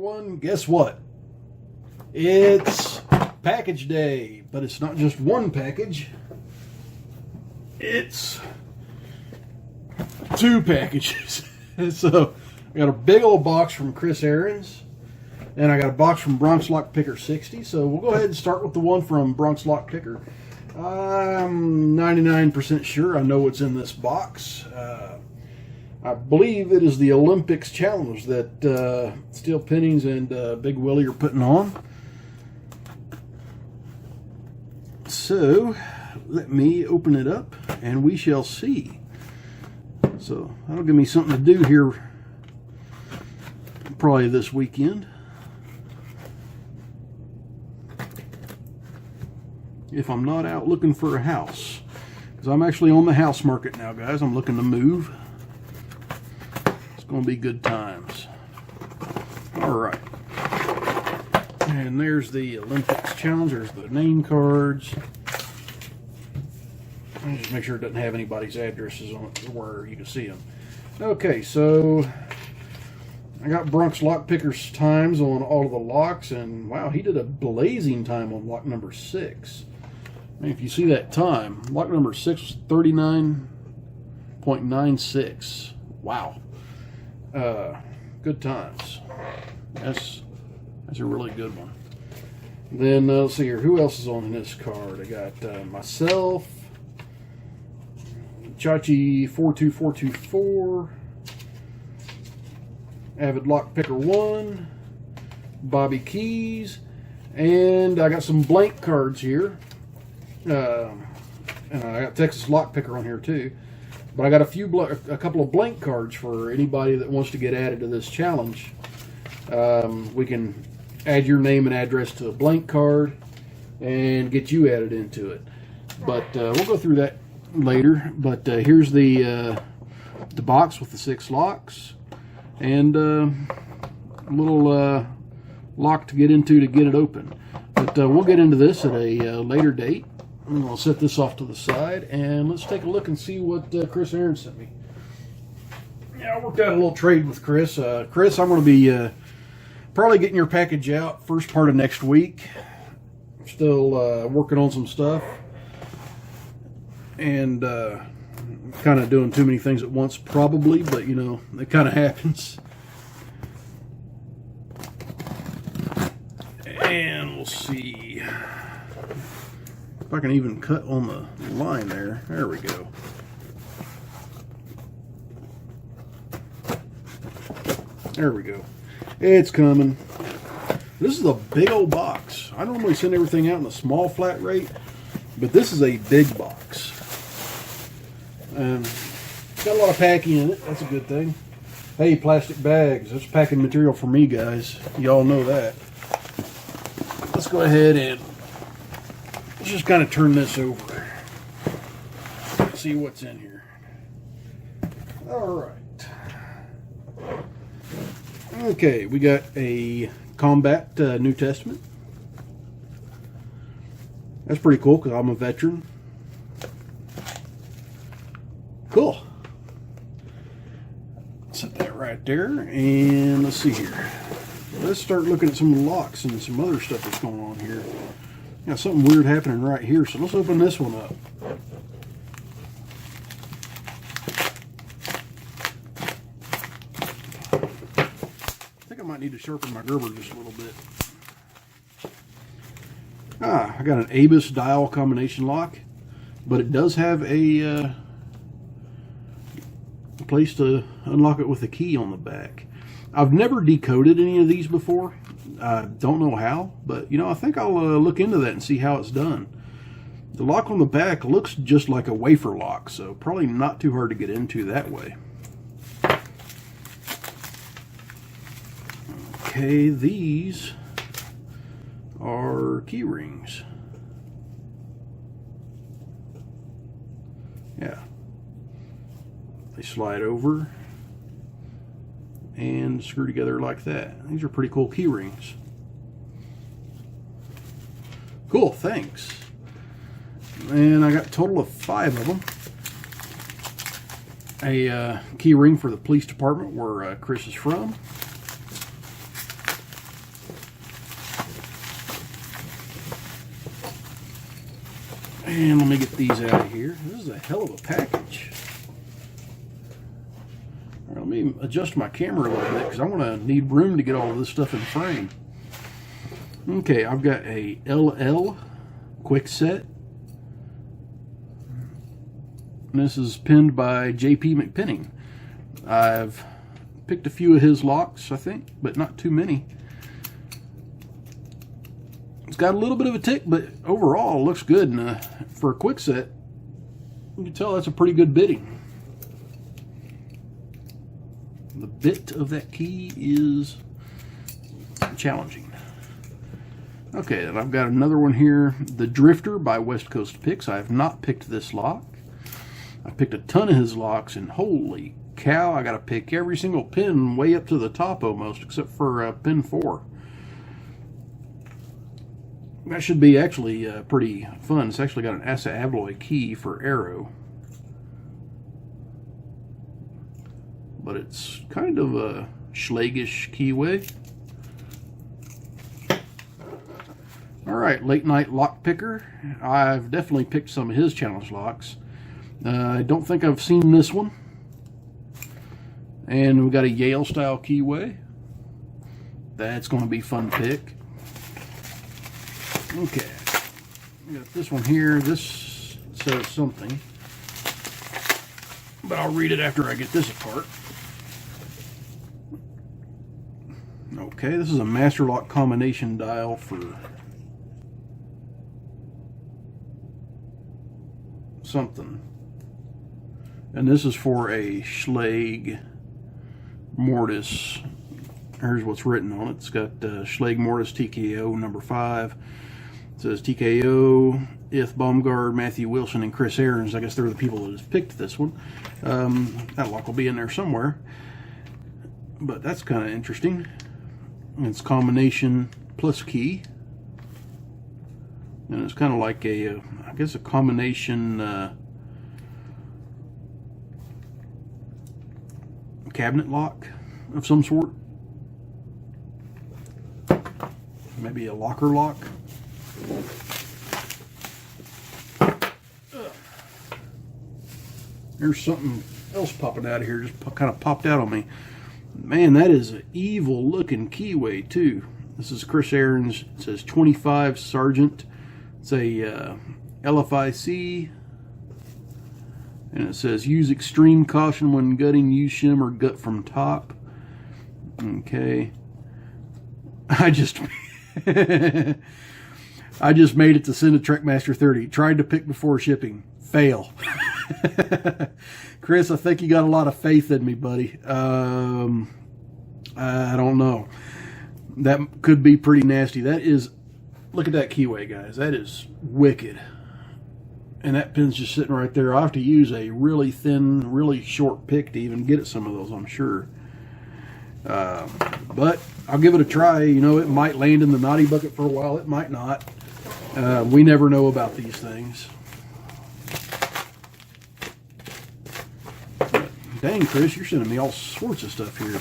everyone. Guess what? It's package day, but it's not just one package. It's two packages. So I got a big old box from Chris Ahrens, and I got a box from Bronx Lockpicker 60. So we'll go ahead and start with the one from Bronx Lockpicker. I'm 99% sure I know what's in this box. I believe it is the Olympics challenge that Steel Pennies and Big Willie are putting on. So let me open it up and we shall see. So that'll give me something to do here probably this weekend, if I'm not out looking for a house, because I'm actually on the house market now, guys. I'm looking to move. It's going to be good times. All right, and there's the Olympics challenge. There's the name cards. Let me just make sure it doesn't have anybody's addresses on it where you can see them. Okay, so I got Bronx Lockpicker's times on all of the locks, and wow, he did a blazing time on lock number 6. I mean, if you see that time, lock number 6 was 39.96. Wow. Good times. That's a really good one. Then let's see here, who else is on this card? I got myself, Chachi 42424, Avid Lockpicker 1, Bobby Keys, and I got some blank cards here. And I got Texas Lockpicker on here too. But I got a couple of blank cards for anybody that wants to get added to this challenge. We can add your name and address to a blank card and get you added into it. But we'll go through that later. But here's the box with the 6 locks and a little lock to get into to get it open. But we'll get into this at a later date. I'm going to set this off to the side, and let's take a look and see what Chris Ahrens sent me. Yeah, I worked out a little trade with Chris. Chris, I'm going to be probably getting your package out first part of next week. Still working on some stuff, and kind of doing too many things at once probably, but you know, it kind of happens. And we'll see if I can even cut on the line there. There we go. There we go. It's coming. This is a big old box. I normally send everything out in a small flat rate, but this is a big box. Got a lot of packing in it. That's a good thing. Hey, plastic bags. That's packing material for me, guys. Y'all know that. Let's go ahead and let's just kind of turn this over. See what's in here. All right. Okay, we got a Combat New Testament. That's pretty cool because I'm a veteran. Cool. Set that right there, and let's see here. Let's start looking at some of the locks and some other stuff that's going on here. Got something weird happening right here, so let's open this one up. I think I might need to sharpen my Gerber just a little bit. I got an ABUS dial combination lock, but it does have a place to unlock it with a key on the back. I've never decoded any of these before. I don't know how, but you know, I think I'll look into that and see how it's done. The lock on the back looks just like a wafer lock, so probably not too hard to get into that way. Okay, these are key rings. Yeah. They slide over and screw together like that. These are pretty cool key rings. Cool, thanks. And I got a total of 5 of them. A key ring for the police department where Chris is from. And let me get these out of here. This is a hell of a package. All right, let me adjust my camera a little bit because I want to need room to get all of this stuff in frame. Okay, I've got a LL quick set. And this is pinned by J.P. McPinning. I've picked a few of his locks, I think, but not too many. It's got a little bit of a tick, but overall it looks good. And for a quick set, you can tell that's a pretty good bitting. The bit of that key is challenging. Okay, and I've got another one here, the Drifter by West Coast Picks. I have not picked this lock. I picked a ton of his locks, and holy cow, I got to pick every single pin way up to the top almost, except for pin 4. That should be actually pretty fun. It's actually got an Assa Abloy key for arrow. But it's kind of a Schlagish keyway. Alright, Late Night Lockpicker. I've definitely picked some of his challenge locks. I don't think I've seen this one. And we've got a Yale style keyway. That's going to be fun to pick. Okay, we got this one here. This says something, but I'll read it after I get this apart. Okay, this is a master lock combination dial for something, and this is for a Schlage Mortis. Here's what's written on it. It's got Schlage Mortis TKO number 5. It says TKO, Ith Baumgard, Matthew Wilson, and Chris Ahrens. I guess they're the people that have picked this one. That lock will be in there somewhere. But that's kind of interesting. It's combination plus key. And it's kind of like a, I guess a combination cabinet lock of some sort. Maybe a locker lock. There's something else popping out of here, just kind of popped out on me. Man, that is an evil looking keyway too. This is Chris Ahrens. It says 25 Sergeant. It's a LFIC, and it says use extreme caution when gutting, use shim or gut from top. Okay, I just I just made it to send a Trekmaster 30. Tried to pick before shipping. Fail. Chris, I think you got a lot of faith in me, buddy. I don't know. That could be pretty nasty. That is, look at that keyway, guys. That is wicked. And that pin's just sitting right there. I'll have to use a really thin, really short pick to even get at some of those, I'm sure. But I'll give it a try. You know, it might land in the naughty bucket for a while. It might not. We never know about these things. But, dang, Chris, you're sending me all sorts of stuff here.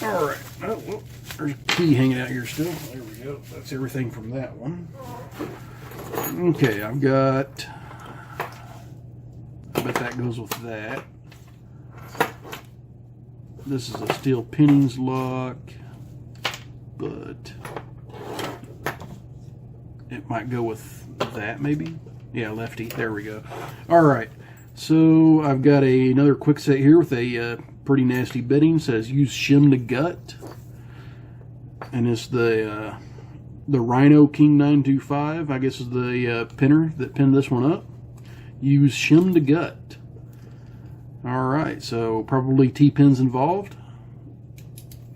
All right. Oh, well, there's a key hanging out here still. There we go. That's everything from that one. Okay, I've got... I bet that goes with that. This is a steel pinnings lock, but it might go with that maybe. Yeah, lefty. There we go. All right. So I've got another quick set here with a pretty nasty bitting. It says use shim to gut, and it's the Rhino King 925. I guess is the pinner that pinned this one up. Use shim to gut. Alright, so probably T-pins involved.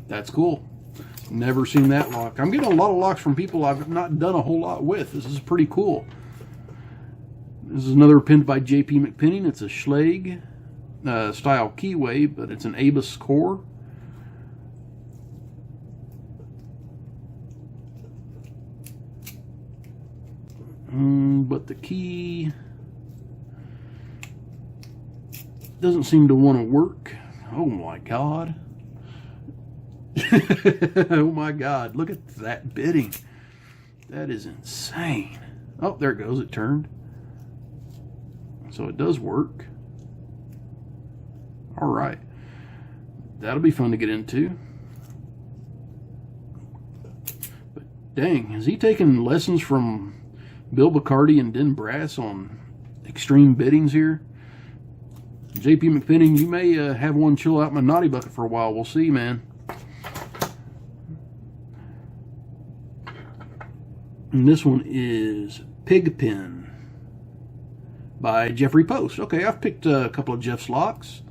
That's cool. Never seen that lock. I'm getting a lot of locks from people I've not done a whole lot with. This is pretty cool. This is another pinned by J.P. McPinning. It's a Schlage style keyway, but it's an Abus core. But the key doesn't seem to want to work. Oh my god. Oh my god, look at that bitting. That is insane. Oh, there it goes. It turned. So it does work. All right. That'll be fun to get into. But dang, is he taking lessons from Bill Bacardi and Den Brass on extreme biddings here? JP McPenning, you may have one chill out my naughty bucket for a while. We'll see, man. And this one is Pigpen by Jeffrey Post. Okay, I've picked a couple of Jeff's locks.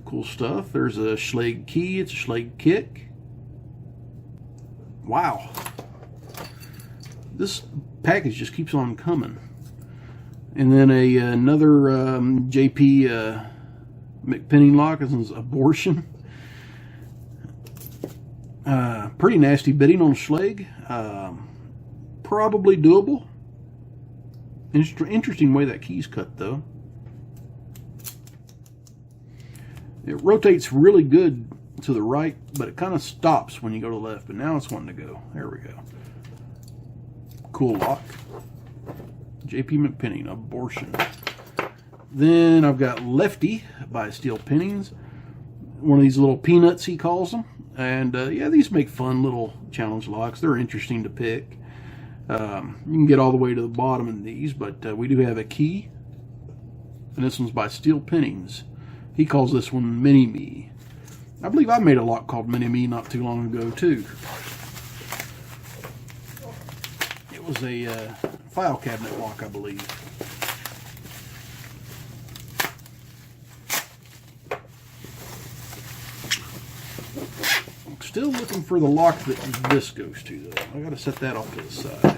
Cool stuff. There's a Schlage key. It's a Schlage kick. Wow. This package just keeps on coming. And then another JP McPenning lock. This one's Abortion. Pretty nasty bidding on Schlage. Probably doable. Interesting way that key's cut, though. It rotates really good to the right, but it kind of stops when you go to the left. But now it's wanting to go. There we go. Cool lock. JP McPenning, Abortion. Then I've got Lefty by Steel Pinnings. One of these little peanuts, he calls them. And yeah, these make fun little challenge locks. They're interesting to pick. You can get all the way to the bottom in these, but we do have a key. And this one's by Steel Pinnings. He calls this one Mini-Me. I believe I made a lock called Mini-Me not too long ago, too. It was a file cabinet lock, I believe. I'm still looking for the lock that this goes to, though. I gotta set that off to the side.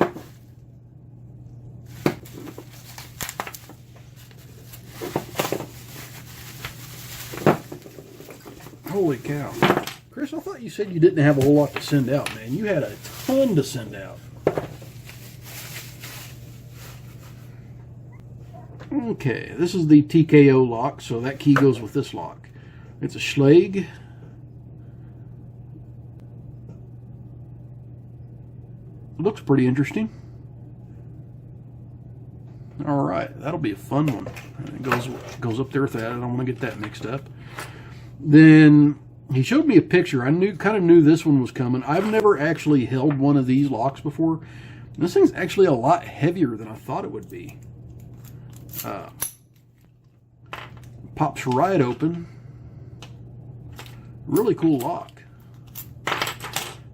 Holy cow. Chris, I thought you said you didn't have a whole lot to send out, man. You had a ton to send out. Okay, this is the TKO lock, so that key goes with this lock. It's a Schlage. Looks pretty interesting. Alright, that'll be a fun one. It goes up there with that. I don't want to get that mixed up. Then he showed me a picture. I kind of knew this one was coming. I've never actually held one of these locks before. This thing's actually a lot heavier than I thought it would be. Pops right open. Really cool lock.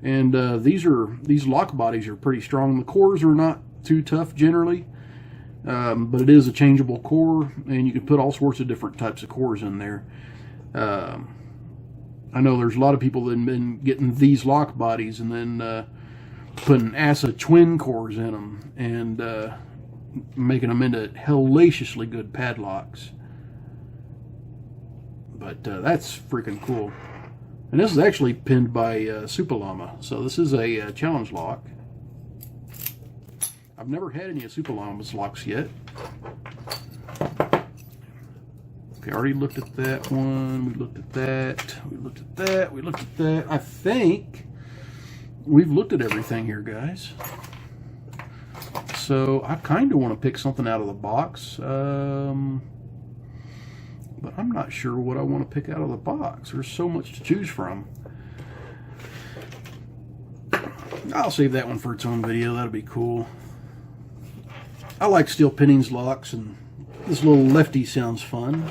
And these lock bodies are pretty strong. The cores are not too tough generally, but it is a changeable core, and you can put all sorts of different types of cores in there. I know there's a lot of people that have been getting these lock bodies and then putting ASA twin cores in them and making them into hellaciously good padlocks. But that's freaking cool. And this is actually pinned by Supalama, so this is a challenge lock. I've never had any of Supalama's locks yet. Okay, I already looked at that one. We looked at that. We looked at that. We looked at that. I think we've looked at everything here, guys. So I kind of want to pick something out of the box. But I'm not sure what I want to pick out of the box. There's so much to choose from. I'll save that one for its own video. That'll be cool. I like Steel Pinnings locks, and this little Lefty sounds fun.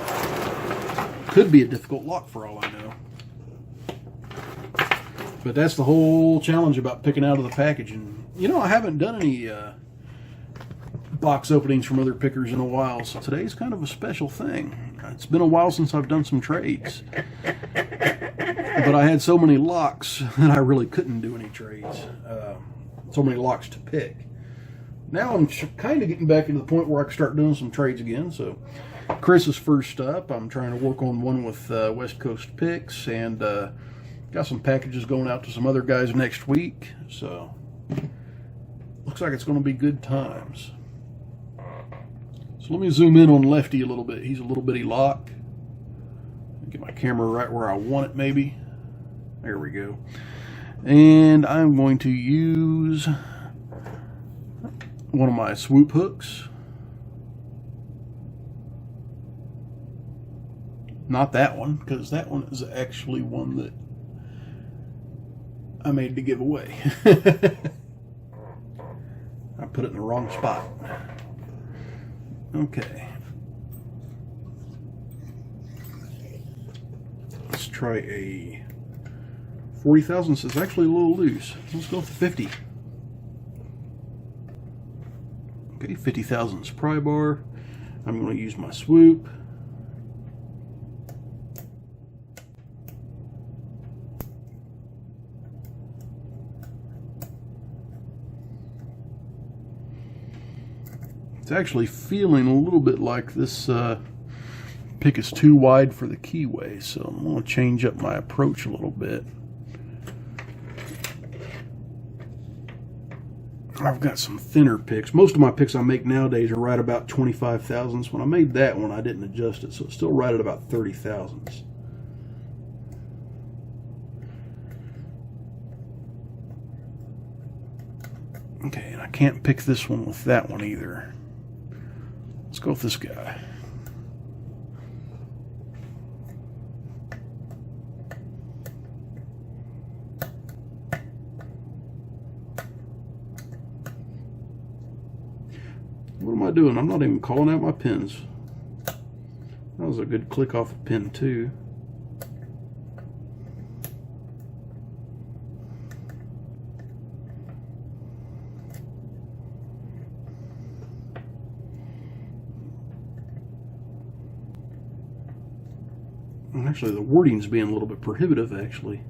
Could be a difficult lock for all I know. But that's the whole challenge about picking out of the package. And, you know, I haven't done any box openings from other pickers in a while, so today's kind of a special thing. It's been a while since I've done some trades. But I had so many locks that I really couldn't do any trades. So many locks to pick. Now I'm kind of getting back into the point where I can start doing some trades again. So Chris is first up. I'm trying to work on one with West Coast Picks, and got some packages going out to some other guys next week. So looks like it's going to be good times. So let me zoom in on Lefty a little bit. He's a little bitty lock. Get my camera right where I want it, maybe. There we go. And I'm going to use one of my swoop hooks. Not that one, because that one is actually one that I made to give away. I put it in the wrong spot. Okay. Let's try a 40 thousandths. It's actually a little loose. Let's go with the 50. Okay, 50 thousandths pry bar. I'm going to use my swoop. It's actually feeling a little bit like this pick is too wide for the keyway, so I'm going to change up my approach a little bit. I've got some thinner picks. Most of my picks I make nowadays are right about 25 thousandths. When I made that one, I didn't adjust it, so it's still right at about 30 thousandths. Okay, and I can't pick this one with that one either. Let's go with this guy. What am I doing? I'm not even calling out my pins. That was a good click off a pin too. Actually, the wording's being a little bit prohibitive, actually.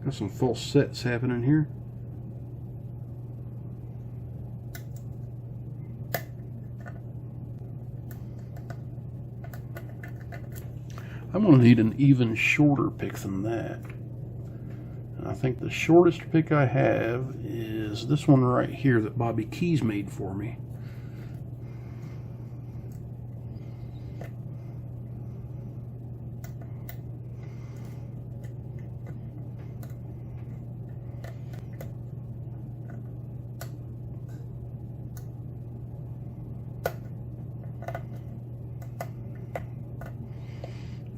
Got some false sets happening here. I'm going to need an even shorter pick than that. I think the shortest pick I have is this one right here that Bobby Keys made for me.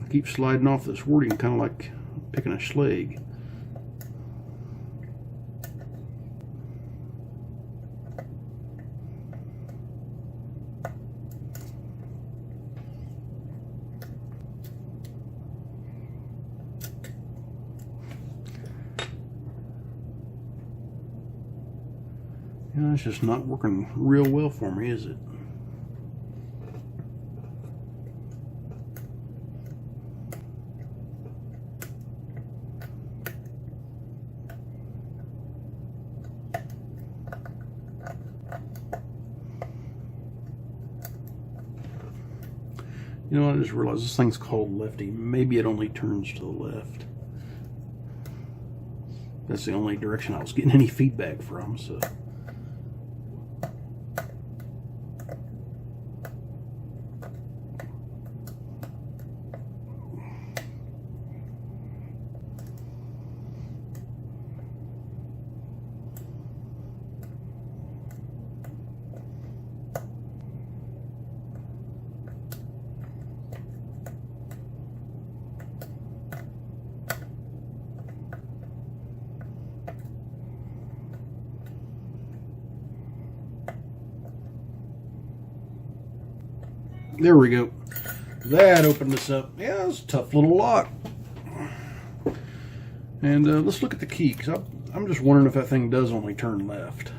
I keep sliding off this wording, kind of like picking a schlag. Yeah, it's just not working real well for me, is it? You know, I just realized this thing's called lefty. Maybe it only turns to the left. That's the only direction I was getting any feedback from, so. There we go. That opened this up. Yeah, it's a tough little lock. And let's look at the key, because I'm just wondering if that thing does only turn left.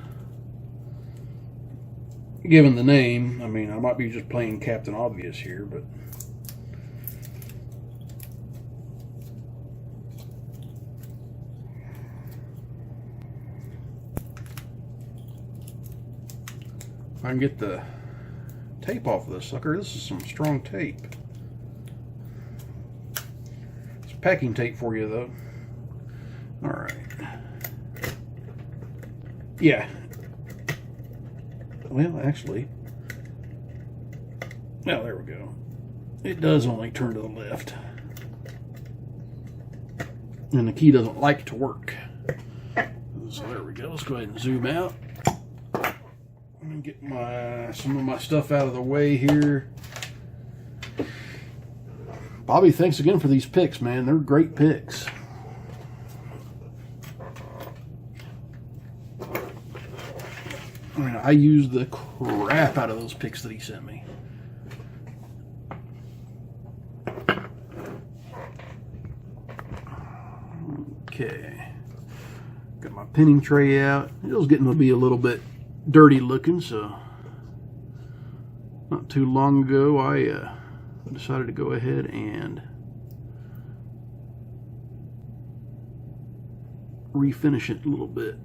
Given the name, I mean, I might be just playing Captain Obvious here, but... if I can get the tape off of this sucker. This is some strong tape. It's packing tape for you, though. Alright. Yeah. Well, actually. Oh, there we go. it does only turn to the left. And the key doesn't like to work. So there we go. Let's go ahead and zoom out. Let me get some of my stuff out of the way here. Bobby, thanks again for these picks, man. They're great picks. I mean, I used the crap out of those picks that he sent me. Okay. Got my pinning tray out. It was getting to be a little bit dirty looking, so not too long ago I decided to go ahead and refinish it a little bit.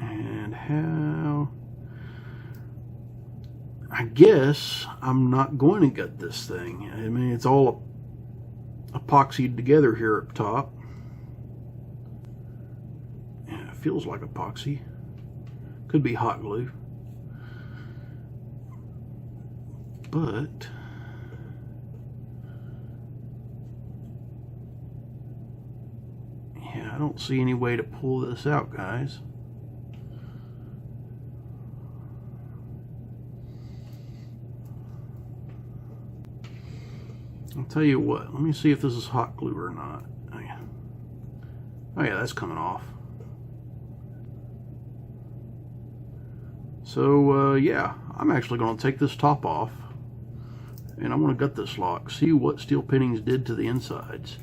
And how... I guess I'm not going to gut this thing. I mean, it's all epoxied together here up top. Yeah, it feels like epoxy. Could be hot glue. But yeah, I don't see any way to pull this out, guys. I'll tell you what, let me see if this is hot glue or not. Oh yeah, that's coming off. So yeah, I'm actually going to take this top off and I'm going to gut this lock, see what steel pinnings did to the insides,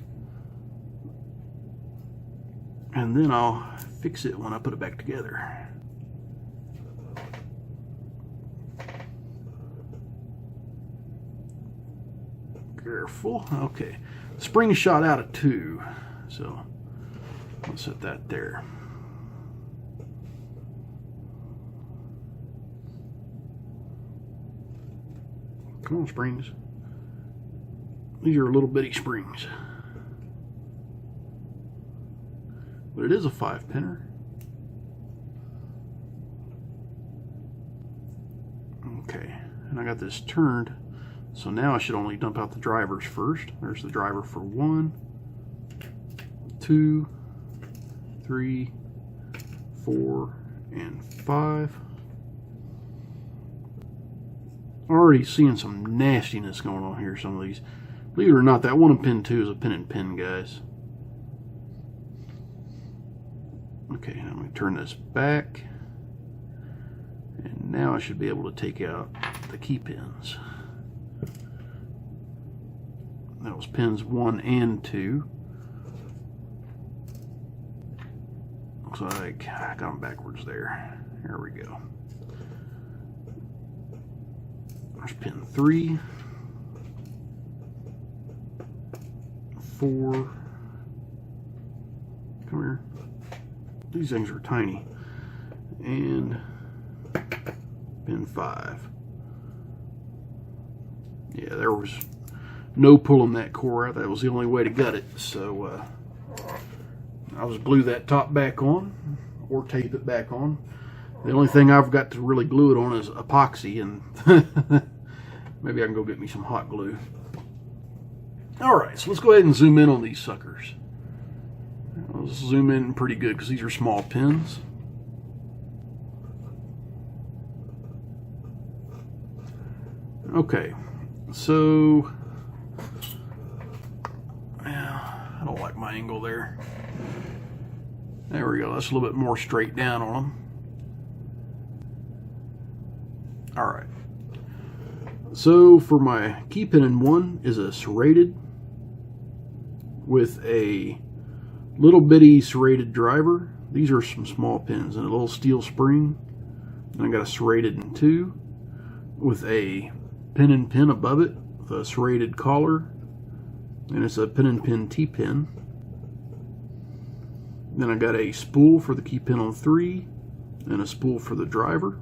and then I'll fix it when I put it back together. Careful. Okay, spring shot out at 2, so I'll set that there. Come on, springs. These are little bitty springs, but it is a 5-pinner. Okay, and I got this turned. So now I should only dump out the drivers first. There's the driver for 1, 2, 3, 4, and 5. Already seeing some nastiness going on here, some of these. Believe it or not, that one in pin 2 is a pin and pin, guys. Okay, I'm going to turn this back. And now I should be able to take out the key pins. That was pins 1 and 2. Looks like I got them backwards there. There we go. There's pin 3, 4. Come here. These things are tiny. And pin 5. Yeah, there was no pulling that core out. That was the only way to gut it. So I'll just glue that top back on or tape it back on. The only thing I've got to really glue it on is epoxy, and maybe I can go get me some hot glue. Alright, so let's go ahead and zoom in on these suckers. I'll zoom in pretty good because these are small pins. Okay, so I don't like my angle there. There we go. That's a little bit more straight down on them. All right. So for my key pin in 1 is a serrated with a little bitty serrated driver. These are some small pins and a little steel spring. And I got a serrated in 2 with a pin and pin above it with a serrated collar, and it's a pin and pin T-pin. Then I got a spool for the key pin on 3 and a spool for the driver,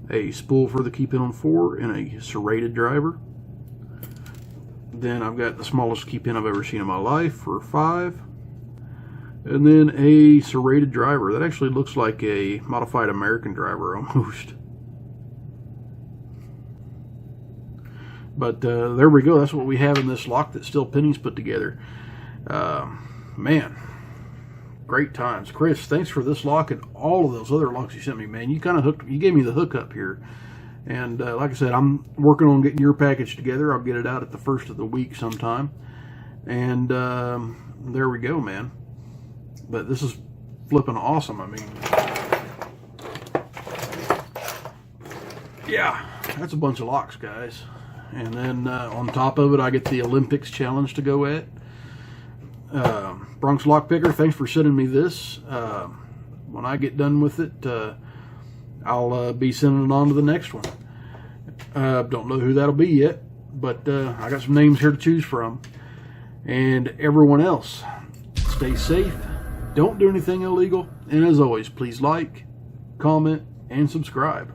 a spool for the key pin on 4 and a serrated driver. Then I've got the smallest key pin I've ever seen in my life for 5, and then a serrated driver that actually looks like a modified American driver almost. But there we go. That's what we have in this lock that still Penny's put together. Man, great times. Chris, thanks for this lock and all of those other locks you sent me, man. You kind of you gave me the hookup here. And like I said, I'm working on getting your package together. I'll get it out at the first of the week sometime. And there we go, man. But this is flipping awesome. I mean, yeah, that's a bunch of locks, guys. And then on top of it, I get the Olympics challenge to go at. Bronx Lockpicker, thanks for sending me this. When I get done with it, I'll be sending it on to the next one. Don't know who that'll be yet, but I got some names here to choose from. And everyone else, stay safe, don't do anything illegal, and as always, please like, comment, and subscribe.